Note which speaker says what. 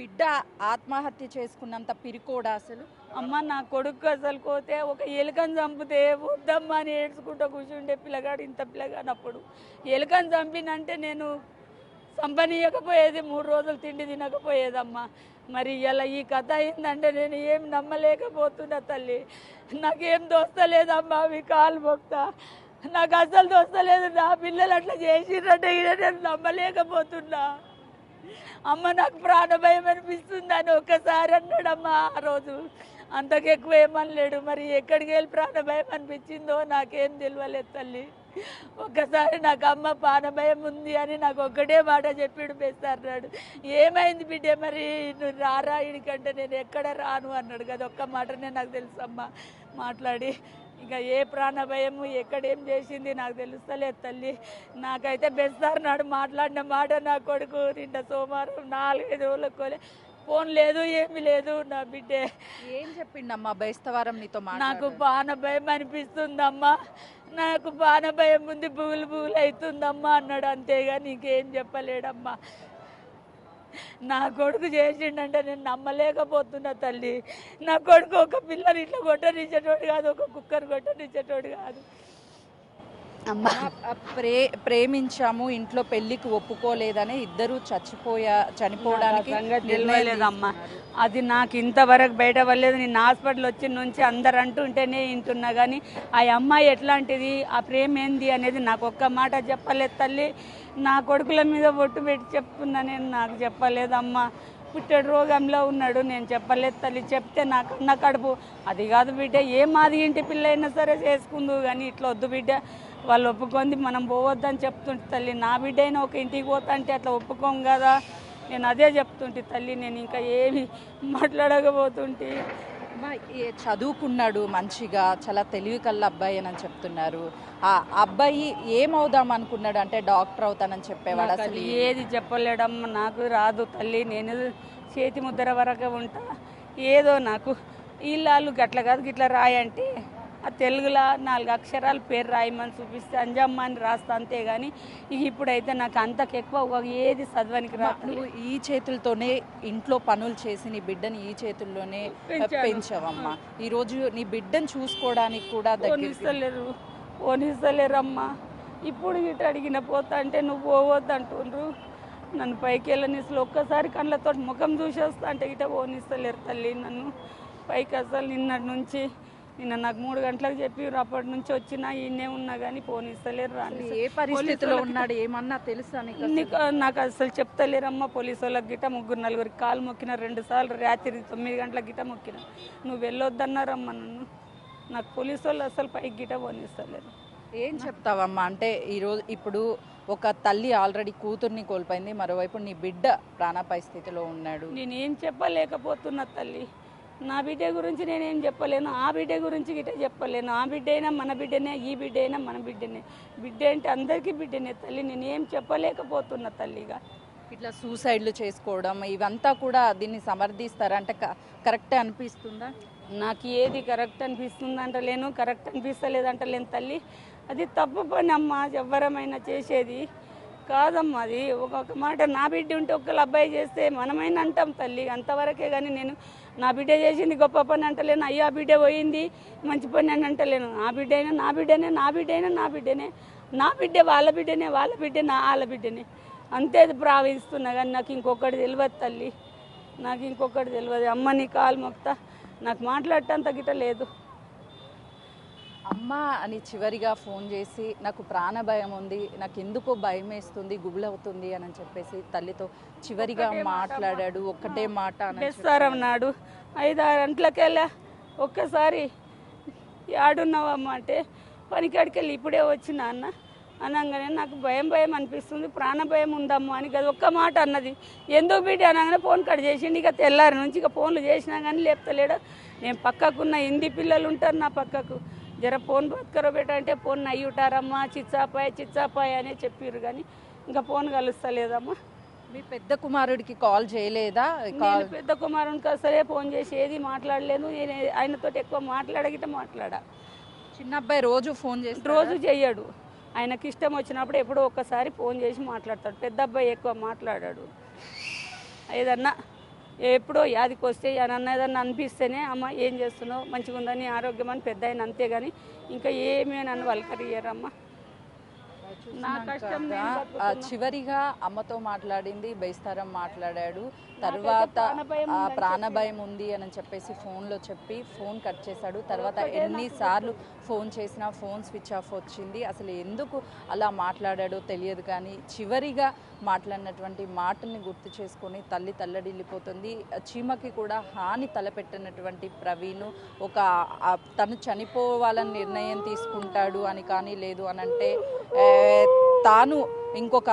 Speaker 1: బిడ్డ ఆత్మహత్య చేసుకున్నంత పిరికోడా అసలు?
Speaker 2: అమ్మ నా కొడుకు అసలు పోతే ఒక ఎలుకని చంపితే వద్దమ్మా అని ఏడ్చుకుంటూ కూర్చుండే పిల్లగాడు, ఇంత పిల్లగానప్పుడు ఎలుకని చంపినంటే నేను సంపనీయకపోయేది, 3 రోజులు తిండి తినకపోయేదమ్మా. మరి ఇలా ఈ కథ అయిందంటే నేను ఏం నమ్మలేకపోతున్నా తల్లి. నాకేం దోస్తలేదమ్మా, అవి కాలు మొక్తా, నాకు అసలు దోస్తలేదు. నా పిల్లలు అట్లా చేసిరంటే నేను నమ్మలేకపోతున్నా. అమ్మ నాకు ప్రాణభయం అనిపిస్తుంది అని ఒక్కసారి అన్నాడమ్మా ఆ రోజు. అంతకెక్కువ ఏమనలేడు. మరి ఎక్కడికి వెళ్ళి ప్రాణభయం అనిపించిందో నాకేం తెలియలేదు తల్లి. ఒక్కసారి నాకు అమ్మ ప్రాణభయం ఉంది అని నాకు ఒక్కటే మాట చెప్పిడు అన్నాడు. ఏమైంది బిడ్డ మరి నువ్వు రారా ఇడికంటే నేను ఎక్కడ రాను అన్నాడు కదా. ఒక్క మాటనే నాకు తెలుసమ్మా మాట్లాడి. ఇంకా ఏ ప్రాణభయము ఎక్కడేం చేసింది నాకు తెలుస్తలేదు తల్లి. నాకైతే బెస్తారు నాడు మాట్లాడిన మాట నా కొడుకు నిన్న సోమవారం 4-5 రోజులకు ఫోన్ లేదు, ఏమి లేదు. నా బిడ్డే
Speaker 1: ఏం చెప్పిండమ్మా బేస్తవారం నీతో?
Speaker 2: నాకు ప్రాణభయం అనిపిస్తుందమ్మా, నాకు ప్రాణభయం ఉంది, బుగులు బుగులు అవుతుందమ్మా అన్నాడు. అంతేగా నీకేం చెప్పలేడమ్మా. నా కొడుకు చేసిండంటే నేను నమ్మలేకపోతున్నా తల్లి. నా కొడుకు ఒక పిల్లని ఇట్లా కొట్టనిచ్చేటోడు కాదు, ఒక కుక్కర్ కొట్టనిచ్చేటోడు కాదు అమ్మా.
Speaker 1: ప్రేమించాము, ఇంట్లో పెళ్లికి ఒప్పుకోలేదని ఇద్దరు చనిపోవడానికి
Speaker 2: తెలియలేదమ్మా. అది నాకు ఇంతవరకు బయట పడలేదు. నేను హాస్పిటల్ వచ్చిన నుంచి అందరు అంటుంటేనే వింటున్నా, కానీ ఆ అమ్మాయి ఎట్లాంటిది, ఆ ప్రేమ ఏంది అనేది నాకు ఒక్క మాట చెప్పలేదు తల్లి. నా కొడుకుల మీద ఒట్టు పెట్టి చెప్తున్నా, నేను నాకు చెప్పలేదమ్మా. పుట్టెడు రోగంలో ఉన్నాడు, నేను చెప్పలేదు తల్లి. చెప్తే నా కన్న కడుపు అది కాదు బిడ్డ, ఏ మాది ఇంటి పిల్ల అయినా సరే చేసుకుందు, కానీ ఇట్లా వద్దు బిడ్డ, వాళ్ళు ఒప్పుకుంది మనం పోవద్దని చెప్తుంటే తల్లి. నా బిడ్డ అయినా ఒక ఇంటికి పోతా అంటే అట్లా ఒప్పుకోం కదా, నేను అదే చెప్తుంటే తల్లి. నేను ఇంకా ఏమి మాట్లాడకపోతుంటే.
Speaker 1: చదువుకున్నాడు మంచిగా, చాలా తెలివి కల్ల అబ్బాయి అని చెప్తున్నారు. ఆ అబ్బాయి ఏమవుదాం అనుకున్నాడు? అంటే డాక్టర్ అవుతానని చెప్పేవాడు. అసలు
Speaker 2: ఏది చెప్పలేడమ్మా, నాకు రాదు తల్లి. నేను చేతి ముద్ర వరకు ఉంటా. ఏదో నాకు వీళ్ళు గట్ల కాదు గిట్ల రాయంటే ఆ తెలుగులో 4 అక్షరాలు పేరు రాయమని చూపిస్తే అంజమ్మ అని రాస్తా, అంతేగాని ఇప్పుడైతే నాకు అంతకెక్కువ ఏది చదవనికి రాదు.
Speaker 1: నువ్వు ఈ చేతులతోనే ఇంట్లో పనులు చేసి నీ బిడ్డని ఈ చేతుల్లోనే పెంచావమ్మా. ఈరోజు నీ బిడ్డను చూసుకోవడానికి కూడా
Speaker 2: పోనిస్తలేరమ్మా. ఇప్పుడు ఇటు అడిగిన పోతా అంటే నువ్వు పోవద్దు అంటుండ్రు. నన్ను పైకి వెళ్ళనిస్తలు, ఒక్కసారి కళ్ళతో ముఖం చూసేస్తా అంటే ఇట పోనిస్తలేరు తల్లి నన్ను పైకి. అసలు నిన్న నాకు 3 గంటలకు చెప్పి అప్పటి నుంచి వచ్చినా ఈయనే ఉన్నా కానీ పోనిస్తలేరు. రాని
Speaker 1: ఏ పరిస్థితిలో ఉన్నాడు ఏమన్నా తెలుసా
Speaker 2: నాకు అసలు చెప్తలేరమ్మా. పోలీసు వాళ్ళకి గిట్ట 3-4 కాలు మొక్కిన, 2 సార్లు రాత్రి 9 గంటలకు గిట్ట మొక్కిన. నువ్వు వెళ్ళొద్దన్నారమ్మా నన్ను. నాకు పోలీసు వాళ్ళు అసలు పైకి గిట్ట పోనిస్తలేరు.
Speaker 1: ఏం చెప్తావమ్మా? అంటే ఇప్పుడు ఒక తల్లి ఆల్రెడీ కూతుర్ని కోల్పోయింది, మరోవైపు నీ బిడ్డ ప్రాణాపాయ స్థితిలో ఉన్నాడు.
Speaker 2: నేనేం చెప్పలేకపోతున్నా తల్లి. నా బిడ్డ గురించి నేనేం చెప్పలేను, ఆ బిడ్డ గురించి గిట్ట చెప్పలేను. ఆ బిడ్డ అయినా మన బిడ్డనే, ఈ బిడ్డ అయినా మన బిడ్డనే. బిడ్డ అంటే అందరికీ బిడ్డనే తల్లి. నేనేం చెప్పలేకపోతున్నా తల్లిగా.
Speaker 1: ఇట్లా సూసైడ్లు చేసుకోవడం ఇవంతా కూడా దీన్ని సమర్థిస్తారా? అంటే కరెక్టే అనిపిస్తుందా?
Speaker 2: నాకు ఏది కరెక్ట్ అనిపిస్తుంది అంటలేను, కరెక్ట్ అనిపిస్తలేదంటలేను తల్లి. అది తప్పు పని అమ్మ, ఎవ్వరమైనా చేసేది కాదమ్మా. అది ఒక్కొక్క మాట నా బిడ్డ ఉంటే ఒక్కళ్ళు అబ్బాయి చేస్తే మనమైనా అంటాం తల్లి, అంతవరకే. కానీ నేను నా బిడ్డ చేసింది గొప్ప పని అంటలేను, అయ్యో ఆ బిడ్డ పోయింది మంచి పని అని అంటలేను. నా బిడ్డ అయినా నా బిడ్డనే, నా బిడ్డ అయినా నా బిడ్డనే. నా బిడ్డ వాళ్ళ బిడ్డనే, వాళ్ళ బిడ్డ నా వాళ్ళ బిడ్డనే. అంతే ప్రావిస్తున్నా. కానీ నాకు ఇంకొకటి తెలియదు తల్లి, నాకు ఇంకొకటి తెలియదు. అమ్మ నీ కాలు మొక్తా, నాకు మాట్లాడటంత గిట్ట లేదు.
Speaker 1: అమ్మ అని చివరిగా ఫోన్ చేసి నాకు ప్రాణభయం ఉంది, నాకు ఎందుకో భయం వేస్తుంది, గుబులవుతుంది అని చెప్పేసి తల్లితో చివరిగా మాట్లాడాడు. ఒక్కటే మాట
Speaker 2: అన్నాడు. 5-6 గంటలకెళ్ళా ఒక్కసారి ఆడున్నావమ్మా అంటే పనికాడికి వెళ్ళి ఇప్పుడే వచ్చిన అన్న అనగానే నాకు భయం అనిపిస్తుంది, ప్రాణభయం ఉందమ్మా అని కదా ఒక్క మాట అన్నది. ఎందుకు బిడ్డ అనగానే ఫోన్ కట్ చేసిండు. ఇక తెల్లారి నుంచి ఇక ఫోన్లు చేసినా కానీ లేపుతలేడు. నేను పక్కకున్న హిందీ పిల్లలు ఉంటారు నా పక్కకు, జర ఫోన్ బతుకరో బెట అంటే ఫోన్ అయ్యుంటారమ్మా, చిచ్చాపాయ అనే చెప్పారు. కానీ ఇంకా ఫోన్ కలుస్తలేదమ్మా.
Speaker 1: మీ పెద్ద కుమారుడికి కాల్ చేయలేదా?
Speaker 2: పెద్ద కుమారునికి అసలే ఫోన్ చేసి ఏది మాట్లాడలేదు. నేను ఆయనతో ఎక్కువ మాట్లాడా.
Speaker 1: చిన్న అబ్బాయి రోజు ఫోన్ చేసి
Speaker 2: రోజు చెయ్యడు. ఆయనకి ఇష్టం వచ్చినప్పుడు ఎప్పుడో ఒక్కసారి ఫోన్ చేసి మాట్లాడతాడు. పెద్ద అబ్బాయి ఎక్కువ మాట్లాడాడు. ఏదన్నా ఎప్పుడో యాదికి వస్తే అని అన్నదని అనిపిస్తేనే అమ్మ ఏం చేస్తున్నావు మంచిగా ఉందని ఆరోగ్యం అని పెద్ద ఆయన అంతేగాని ఇంకా ఏమీ నన్ను వలకరియరమ్మా. నా కష్టం నేను బతుకుతున్నా.
Speaker 1: చివరిగా అమ్మతో మాట్లాడింది, బేస్తారం మాట్లాడాడు. తర్వాత ప్రాణభయం ఉంది అని చెప్పేసి ఫోన్లో చెప్పి ఫోన్ కట్ చేశాడు. తర్వాత ఎన్నిసార్లు ఫోన్ చేసినా ఫోన్ స్విచ్ ఆఫ్ వచ్చింది. అసలు ఎందుకు అలా మాట్లాడాడో తెలియదు, కానీ చివరిగా మాట్లాడినటువంటి మాటల్ని గుర్తు చేసుకొని తల్లి తల్లడిల్లిపోతుంది. చీమకి కూడా హాని తలపెట్టినటువంటి ప్రవీణ్ తను చనిపోవాలని నిర్ణయం తీసుకుంటాడు అని కానీ లేదు అని అంటే తాను ఇంకొక